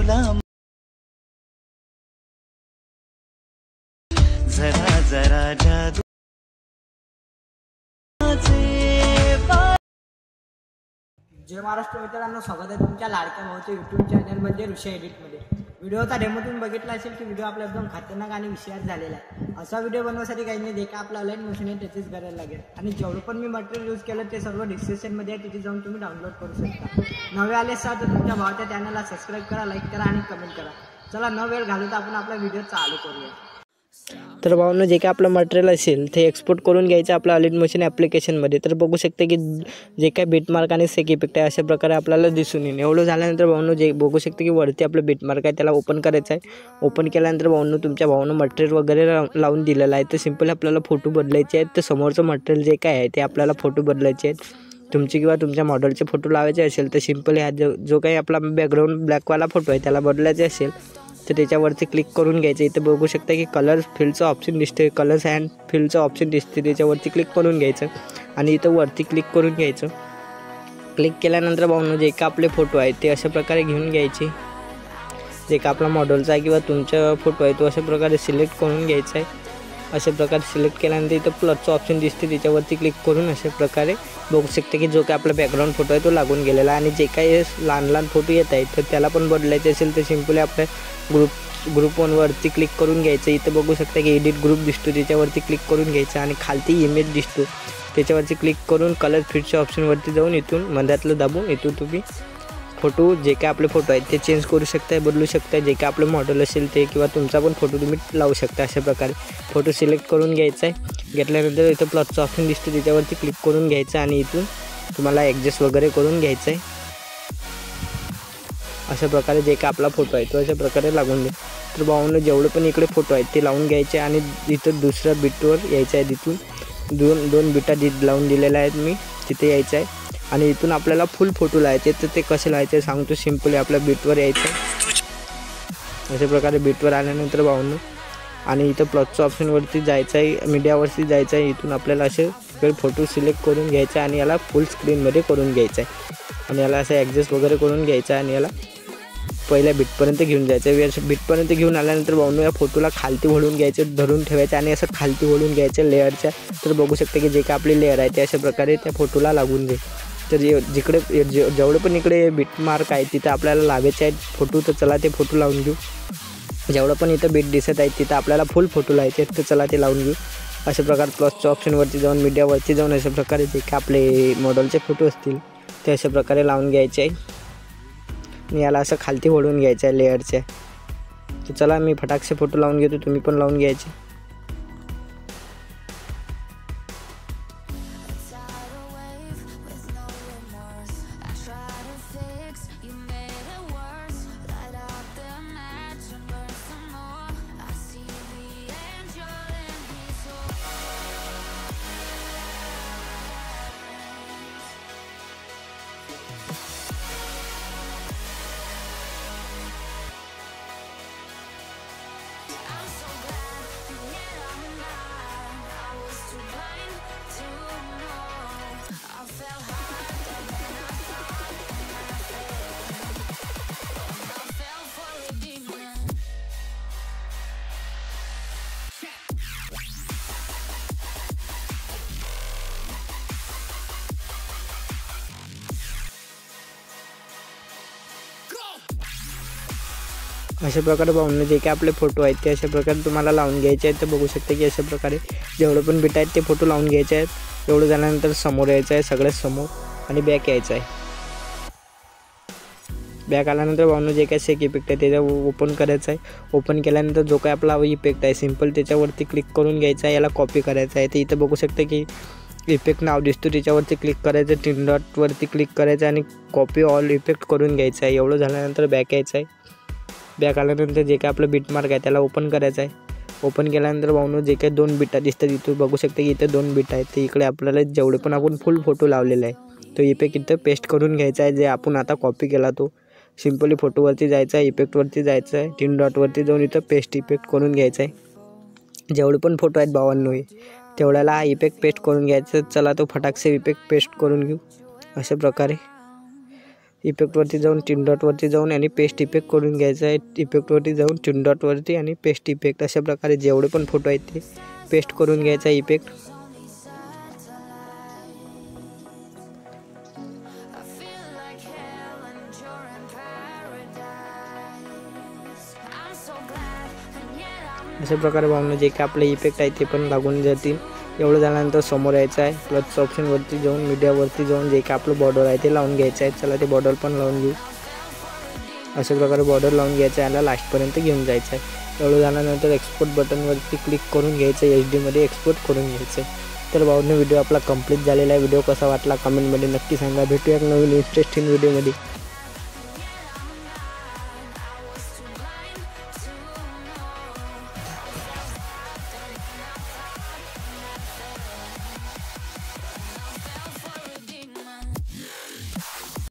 तुला जरा जरा जादू जय महाराष्ट्र मित्रांनो, स्वागत आहे तुमच्या लाडक्या भाऊच्या यूट्यूब चॅनलमध्ये ऋषी एडिटमध्ये। व्हिडिओचा डेमो तुम्ही बघितला असेल की व्हिडिओ आपला एकदम खतरनाक आणि विषयात झालेला आहे। असा व्हिडिओ बनवण्यासाठी काही नाही, जे का आपला ऑनलाईन मशीन आहे त्याचीच करायला लागेल आणि जेवढं पण मी मटेरियल यूज केलं ते सर्व डिस्क्रिप्शनमध्ये आहे, तिथे जाऊन तुम्ही डाउनलोड करू शकता। नवे आले असाल तर तुमच्या भावाच्या चॅनलला सबस्क्राईब करा, लाईक करा आणि कमेंट करा। चला न वेळ घालवता आपण आपला व्हिडिओ चालू करूया। तर भावांनो, जे काय आपलं मटेरियल असेल ते एक्सपोर्ट करून घ्यायचं आपल्या ऑनलाईन मशीन ॲप्लिकेशनमध्ये। तर बघू शकते की जे काय बीटमार्क आणि सेक इफेक्ट आहे अशा प्रकारे आपल्याला दिसून येईल। एवढं झाल्यानंतर भावांनो, जे बघू शकते की वरती आपलं बीटमार्क आहे त्याला ओपन करायचं आहे। ओपन केल्यानंतर भावांनो, तुमच्या भावानं मटेरियल वगैरे लावून दिलेलं आहे, तर सिंपल आपल्याला फोटो बदलायचे आहेत। तर समोरचं मटेरियल जे काय आहे ते आपल्याला फोटो बदलायचे आहेत। तुमचे किंवा तुमच्या मॉडेलचे फोटो लावायचे असेल तर सिंपल ह्या जो काही आपला बॅकग्राऊंड ब्लॅकवाला फोटो आहे त्याला बदलायचे असेल तर त्याच्यावरती क्लिक करून घ्यायचं। इथं बघू शकता की कलर फील्डचं ऑप्शन दिसते, कलर्स अँड फील्डचं ऑप्शन दिसते, त्याच्यावरती क्लिक करून घ्यायचं आणि इथं वरती क्लिक करून घ्यायचं। क्लिक केल्यानंतर भावांनो, जे का आपले फोटो आहेत ते अशा प्रकारे घेऊन घ्यायचे। जे का आपला मॉडेलचा आहे किंवा तुमचा फोटो आहे तो अशा प्रकारे सिलेक्ट करून घ्यायचा आहे। अशा प्रकारे सिलेक्ट केल्यानंतर इथं प्लसचं ऑप्शन दिसते, त्याच्यावरती क्लिक करून अशा प्रकारे बघू शकते की जो काय आपला बॅकग्राऊंड फोटो आहे तो लागून गेलेला आहे। आणि जे काही लहान लहान फोटो येत आहेत तर त्याला पण बदलायचे असेल तर सिंपली आपल्या ग्रुप वरती क्लिक करून घ्यायचं। इथं बघू शकता की एडिट ग्रुप दिसतो, त्याच्यावरती क्लिक करून घ्यायचं आणि खालती इमेज दिसतो त्याच्यावरती क्लिक करून कलर फिटच्या ऑप्शनवरती जाऊन इथून मध्यातलं दाबून इथून तुम्ही फोटो जे काय आपले फोटो आहेत ते चेंज करू शकता, बदलू शकता। जे काय आपलं मॉडेल असेल ते किंवा तुमचा पण फोटो तुम्ही लावू शकता। अशा प्रकारे फोटो सिलेक्ट करून घ्यायचा आहे। घेतल्यानंतर इथं प्लसचं ऑप्शन दिसतं, त्याच्यावरती क्लिक करून घ्यायचं आणि इथून तुम्हाला ॲडजस्ट वगैरे करून घ्यायचं आहे। अशा प्रकारे जे काय आपला फोटो आहे तो अशा प्रकारे लागून दे। तर भावांनो, जेवढे पण इकडे फोटो आहेत ते लावून घ्यायचे आणि इथं दुसऱ्या बीटवर यायचं आहे। तिथून दोन बिटा लावून दिलेल्या आहेत मी, तिथे यायचं आहे आणि इथून आपल्याला फुल फोटो लावायचे। तर ते कसे लावायचे सांगतो, सिंपली आपल्या बीटवर यायचं आहे। अशा प्रकारे बीटवर आल्यानंतर भावांनो आणि इथं प्लसच्या ऑप्शनवरती जायचं आहे, मीडियावरती जायचं आहे। इथून आपल्याला असे फोटो सिलेक्ट करून घ्यायचा आणि याला फुल स्क्रीनमध्ये करून घ्यायचं आहे आणि याला असं ॲडजस्ट वगैरे करून घ्यायचं आहे आणि याला पहिल्या बीटपर्यंत घेऊन जायचं। बीटपर्यंत घेऊन आल्यानंतर भावांनो या फोटोला खालती वळून घ्यायचं, धरून ठेवायचं आणि असं खालती वळून घ्यायचं लेअरच्या। तर बघू शकता की जे काय आपली लेअर आहे ते अशा प्रकारे त्या फोटोला लागून जाईल। तर जिकडे जेवढे पण इकडे बीट मार्क आहे तिथं आपल्याला लावायचे आहेत फोटो, तर चला ते फोटो लावून घेऊ। जेवढं पण इथं बीट दिसत आहे तिथं आपल्याला फुल फोटो लावायचे आहेत, तर चला ते लावून घेऊ। अशा प्रकारे प्लसच्या ऑप्शनवरती जाऊन मीडियावरती जाऊन अशा प्रकारे जे काय आपले मॉडेलचे फोटो असतील ते अशा प्रकारे लावून घ्यायचे आहे आणि याला असं खालती वळून घ्यायचं आहे लेअरच्या। तर चला मी फटाकसे फोटो लावून घेतो, तुम्ही पण लावून घ्यायचे। अशा प्रकारे भावांनो, जे काय आपले फोटो आहेत ते अशा प्रकारे तुम्हाला लावून घ्यायचे आहेत। तर बघू शकता की अशा प्रकारे जेवढे पण बीट आहेत ते फोटो लावून घ्यायचे आहेत। एवढं झाल्यानंतर समोर यायचं आहे, सगळ्यात समोर आणि बॅक यायचं आहे। बॅक आल्यानंतर भावांनो, जे काय सेक इफेक्ट आहे त्याच्या ओपन करायचं आहे। ओपन केल्यानंतर जो काय आपला इफेक्ट आहे सिंपल त्याच्यावरती क्लिक करून घ्यायचा आहे, याला कॉपी करायचं आहे। तर इथं बघू शकता की इफेक्ट नाव दिसतो, त्याच्यावरती क्लिक करायचं, 3 डॉटवरती क्लिक करायचं आणि कॉपी ऑल इफेक्ट करून घ्यायचं आहे। एवढं झाल्यानंतर बॅक यायचं आहे। बॅक आल्यानंतर जे काय आपलं बीटमार्क आहे त्याला ओपन करायचं आहे। ओपन केल्यानंतर भावांनो, जे काही 2 बिटा दिसतात इथं बघू शकता की इथं 2 बिट आहेत, तर इकडे आपल्याला जेवढे पण आपण फुल फोटो लावलेला आहे तो इफेक्ट इथं पेस्ट करून घ्यायचा आहे, जे आपण आता कॉपी केला तो। सिंपली फोटोवरती जायचं आहे, इफेक्टवरती जायचं आहे, 3 डॉटवरती जाऊन इथं पेस्ट इफेक्ट करून घ्यायचं आहे। जेवढे पण फोटो आहेत भावांनो तेवढ्याला हा इफेक्ट पेस्ट करून घ्यायचा। चला तो फटाकसे इफेक्ट पेस्ट करून घेऊ अशा प्रकारे। इफेक्टवरती जाऊन तीन डॉटवरती जाऊन आणि पेस्ट इफेक्ट करून घ्यायचा आहे. इफेक्टवरती जाऊन तीन डॉटवरती आणि पेस्ट इफेक्ट अशा प्रकारे जेवढे पण फोटो आहेत ते पेस्ट करून घ्यायचा इफेक्ट. अशा प्रकारे भावना जे काही आपले इफेक्ट आहे ते पण लागून जातील. एवढं झाल्यानंतर समोर यायचं आहे. प्लस ऑप्शनवरती जाऊन मीडियावरती जाऊन जे काही आपलं बॉर्डर आहे ते लावून घ्यायचं आहे. चला ते बॉर्डर पण लावून घेऊ. अशा प्रकारे बॉर्डर लावून घ्यायचं आहे. याला लास्टपर्यंत घेऊन जायचं आहे. एवढं झाल्यानंतर एक्सपोर्ट बटनवरती क्लिक करून घ्यायचं आहे. HD मध्ये एक्सपोर्ट करून घ्यायचं आहे. तर भावना व्हिडिओ आपला कंप्लीट झालेला आहे. व्हिडिओ कसा वाटला कमेंटमध्ये नक्की सांगा. भेटूया एक नवीन इंटरेस्टिंग व्हिडिओमध्ये.